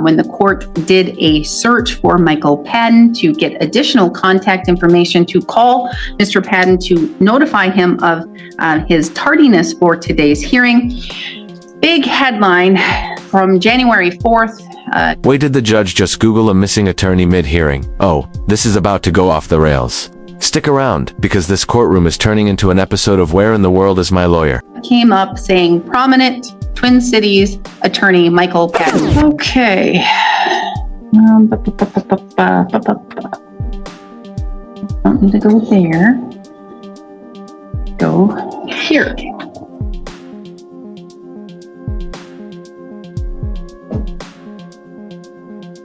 when the court did a search for Michael Padden to get additional contact information to call Mr. Padden to notify him of his tardiness for today's hearing. Big headline from January 4th. Wait, did the judge just Google a missing attorney mid-hearing? Oh, this is about to go off the rails. Stick around, because this courtroom is turning into an episode of Where in the World is My Lawyer? Came up saying prominent Twin Cities attorney Michael Padden. Okay. Don't need to go there. Go here.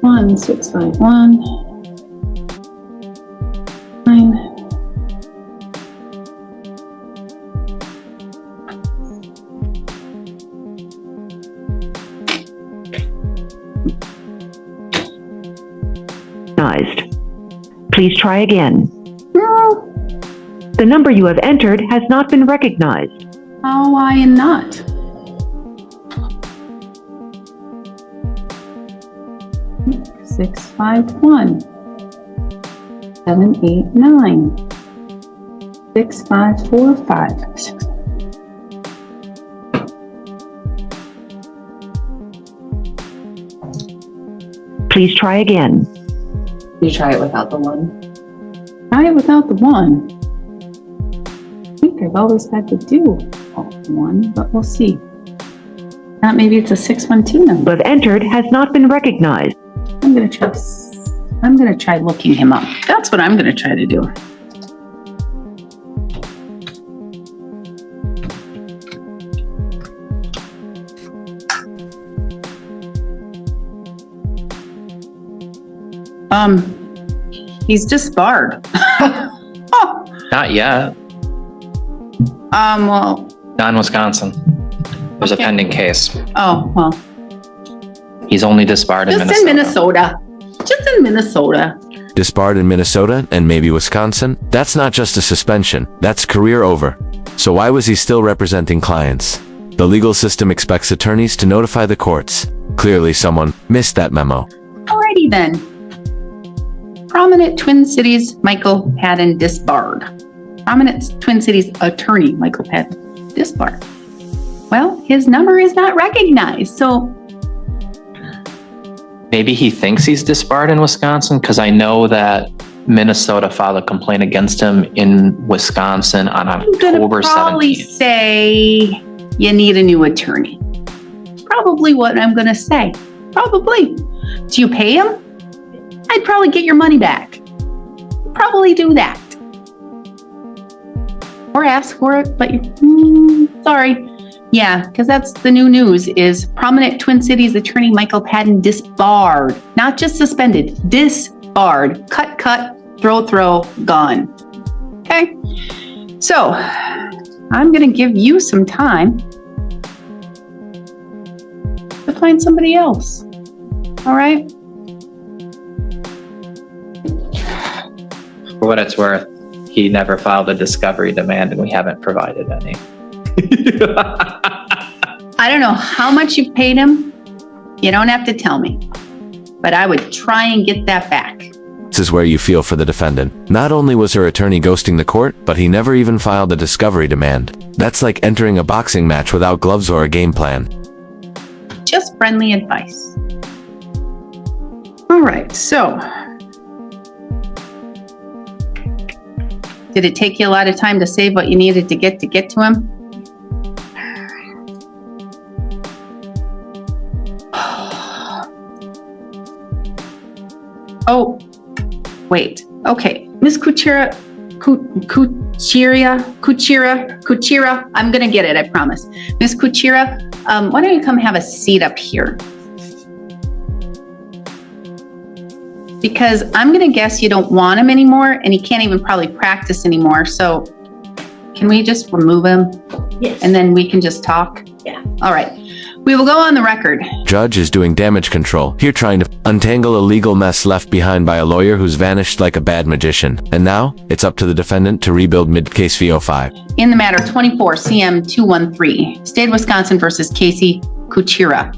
One 651 9. Please try again. The number you have entered has not been recognized. How why not? Six, 5, 1, 7, 8, 9, 6, 5, 4, 5, 6. Please try again. You try it without the 1. Try it without the 1. I think I've always had to do 1, but we'll see. Not maybe it's a 612 number. You have entered has not been recognized. I'm gonna try looking him up. That's what I'm gonna try to do. He's disbarred. Oh. Not yet. Well. Not in Wisconsin. There's a pending case. Oh, well. He's only disbarred in Minnesota. Just in Minnesota. Disbarred in Minnesota and maybe Wisconsin? That's not just a suspension. That's career over. So why was he still representing clients? The legal system expects attorneys to notify the courts. Clearly someone missed that memo. Alrighty then. Prominent Twin Cities Michael Padden disbarred. Prominent Twin Cities attorney Michael Padden disbarred. Well, his number is not recognized, so maybe he thinks he's disbarred in Wisconsin, because I know that Minnesota filed a complaint against him in Wisconsin on October 17th. Probably say you need a new attorney. Probably what I'm going to say. Probably. Do you pay him? I'd probably get your money back. Probably do that. Or ask for it, but sorry. Yeah, because that's the new news is prominent Twin Cities attorney Michael Padden disbarred. Not just suspended, disbarred. Cut, throw, gone. Okay? So, I'm going to give you some time to find somebody else. All right? For what it's worth, he never filed a discovery demand and we haven't provided any. I don't know how much you paid him. You don't have to tell me. But I would try and get that back. This is where you feel for the defendant. Not only was her attorney ghosting the court, but he never even filed a discovery demand. That's like entering a boxing match without gloves or a game plan. Just friendly advice. All right, so. Did it take you a lot of time to save what you needed to get to him? Oh, wait. Okay. Miss Kuchera, I'm going to get it, I promise. Miss Kuchera, why don't you come have a seat up here? Because I'm going to guess you don't want him anymore, and he can't even probably practice anymore. So can we just remove him? Yes. And then we can just talk? Yeah. All right. We will go on the record. Judge is doing damage control, here trying to untangle a legal mess left behind by a lawyer who's vanished like a bad magician. And now, it's up to the defendant to rebuild mid-case V05. In the matter 24 CM 213, State of Wisconsin versus Casey Kuchera.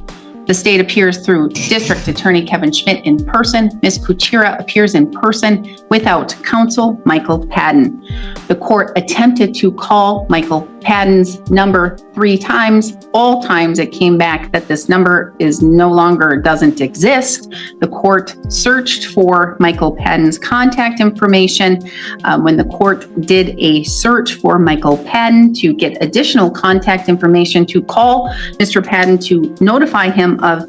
The state appears through District Attorney Kevin Schmidt in person. Ms. Kuchera appears in person without counsel Michael Padden. The court attempted to call Michael Padden's number 3 times. All times it came back that this number is no longer, doesn't exist. The court searched for Michael Padden's contact information. When the court did a search for Michael Padden to get additional contact information to call Mr. Padden to notify him of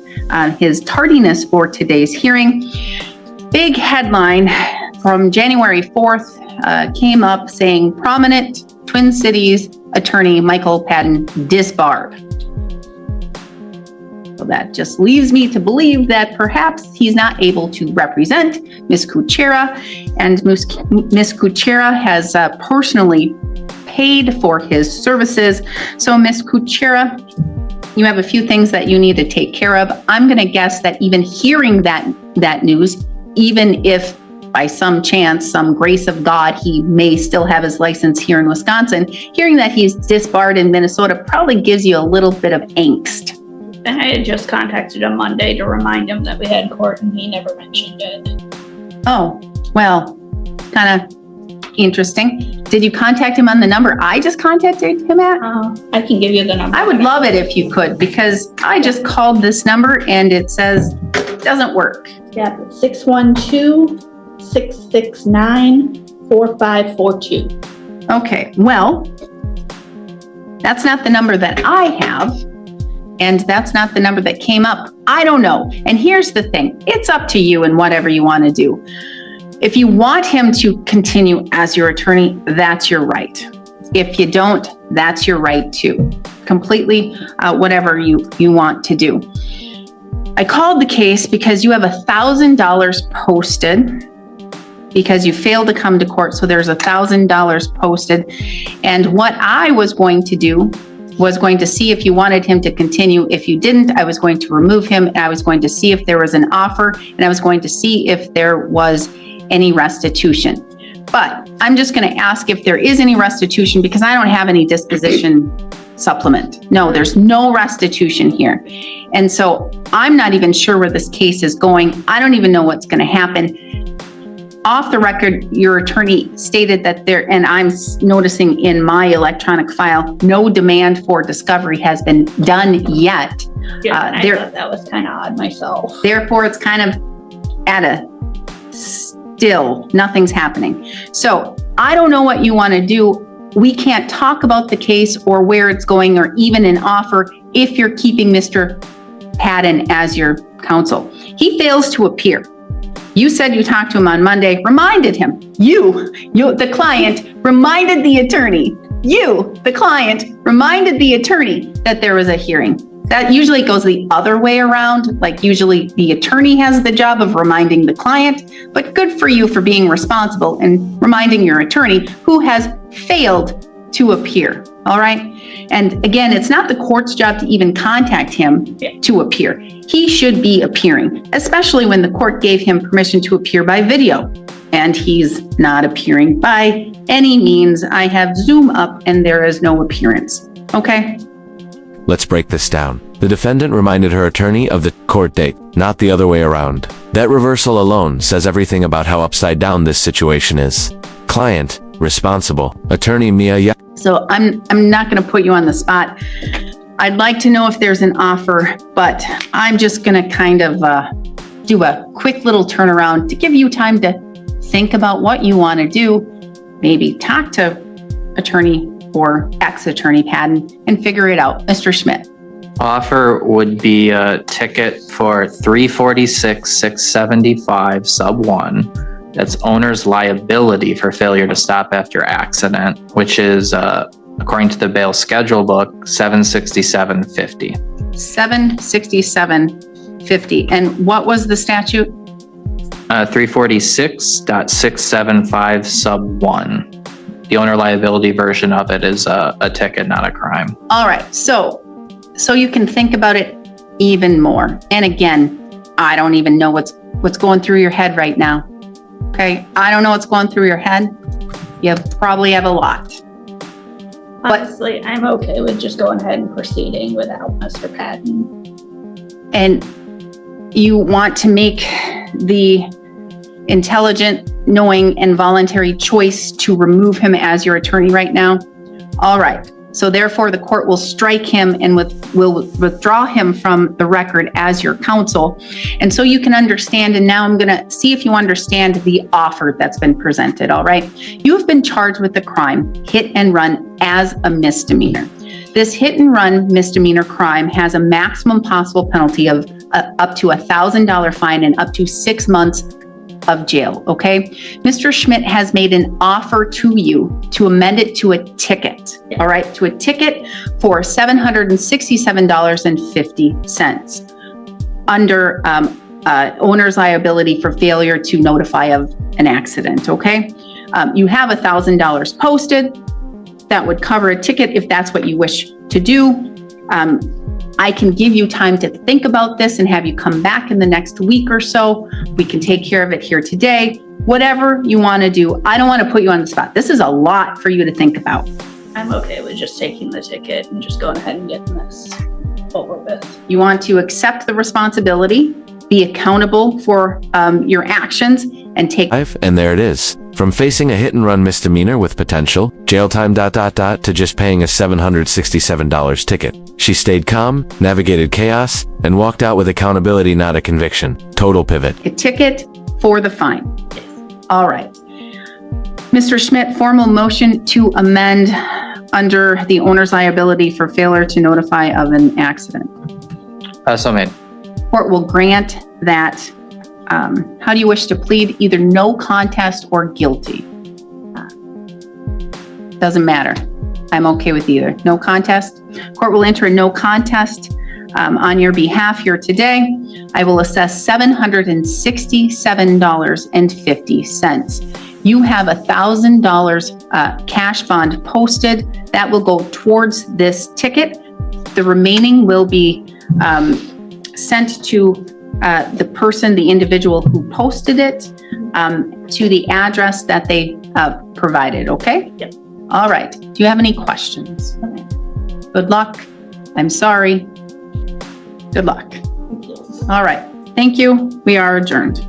his tardiness for today's hearing, big headline from January 4th came up saying prominent Twin Cities attorney Michael Padden disbarred. So that just leaves me to believe that perhaps he's not able to represent Ms. Kuchera, and Ms. Kuchera has personally paid for his services. So Ms. Kuchera, you have a few things that you need to take care of. I'm going to guess that even hearing that news, even if by some chance, some grace of God, he may still have his license here in Wisconsin, hearing that he's disbarred in Minnesota probably gives you a little bit of angst. And I had just contacted him Monday to remind him that we had court, and he never mentioned it. Oh, well, kind of interesting. Did you contact him on the number I just contacted him at? I can give you the number. I would love it if you could, because I just called this number and it says it doesn't work. Yeah, 612-669-4542. Okay, well, that's not the number that I have, and that's not the number that came up. I don't know. And here's the thing. It's up to you and whatever you want to do. If you want him to continue as your attorney, that's your right. If you don't, that's your right too. Completely whatever you want to do. I called the case because you have $1,000 posted because you failed to come to court. So there's $1,000 posted. And what I was going to do was going to see if you wanted him to continue. If you didn't, I was going to remove him. And I was going to see if there was an offer, and I was going to see if there was any restitution. But I'm just going to ask if there is any restitution, because I don't have any disposition supplement. No, there's no restitution here. And so I'm not even sure where this case is going. I don't even know what's going to happen. Off the record, your attorney stated that there, and I'm noticing in my electronic file, no demand for discovery has been done yet. Yeah, I thought that was kind of odd myself. Therefore, it's kind of at a still, nothing's happening. So I don't know what you want to do. We can't talk about the case or where it's going or even an offer if you're keeping Mr. Padden as your counsel. He fails to appear. You said you talked to him on Monday, reminded him. You, the client, reminded the attorney. You, the client, reminded the attorney that there was a hearing. That usually goes the other way around. Like usually the attorney has the job of reminding the client, but good for you for being responsible and reminding your attorney who has failed to appear. All right. And again, it's not the court's job to even contact him to appear. He should be appearing, especially when the court gave him permission to appear by video. And he's not appearing by any means. I have Zoom up and there is no appearance. Okay. Let's break this down. The defendant reminded her attorney of the court date, not the other way around. That reversal alone says everything about how upside down this situation is. Client, responsible. Attorney Mia. So I'm not going to put you on the spot. I'd like to know if there's an offer, but I'm just going to kind of do a quick little turnaround to give you time to think about what you want to do. Maybe talk to attorney or ex-attorney Padden and figure it out. Mr. Schmidt. Offer would be a ticket for $346,675 sub 1. That's owner's liability for failure to stop after accident, which is, according to the bail schedule book, $767.50. $767.50. And what was the statute? 346.675 sub 1. The owner liability version of it is a ticket, not a crime. All right. So you can think about it even more. And again, I don't even know what's going through your head right now. Okay. I don't know what's going through your head. You probably have a lot. Honestly, I'm okay with just going ahead and proceeding without Mr. Padden. and you want to make the intelligent, knowing, and voluntary choice to remove him as your attorney right now? All right. So therefore, the court will strike him and will withdraw him from the record as your counsel. And so you can understand, and now I'm going to see if you understand the offer that's been presented, all right? You have been charged with the crime, hit and run, as a misdemeanor. This hit and run misdemeanor crime has a maximum possible penalty of up to $1,000 fine and up to 6 months of jail, okay? Mr. Schmidt has made an offer to you to amend it to a ticket, all right? To a ticket for $767.50 under owner's liability for failure to notify of an accident, okay? You have $1,000 posted. That would cover a ticket if that's what you wish to do. I can give you time to think about this and have you come back in the next week or so. We can take care of it here today. Whatever you want to do. I don't want to put you on the spot. This is a lot for you to think about. I'm okay with just taking the ticket and just going ahead and getting this over with. You want to accept the responsibility, be accountable for your actions, and take. And there it is. From facing a hit and run misdemeanor with potential jail time ... to just paying a $767 ticket. She stayed calm, navigated chaos, and walked out with accountability, not a conviction. Total pivot. A ticket for the fine. All right. Mr. Schmidt, formal motion to amend under the owner's liability for failure to notify of an accident. So made. Court will grant that. How do you wish to plead? Either no contest or guilty. Doesn't matter. I'm okay with either. No contest. Court will enter a no contest on your behalf here today. I will assess $767.50. You have $1,000 cash bond posted. That will go towards this ticket. The remaining will be sent to the person, the individual who posted it, to the address that they provided, okay? Yep. All right. Do you have any questions? Okay. Good luck. I'm sorry. Good luck. Thank you. All right. Thank you. We are adjourned.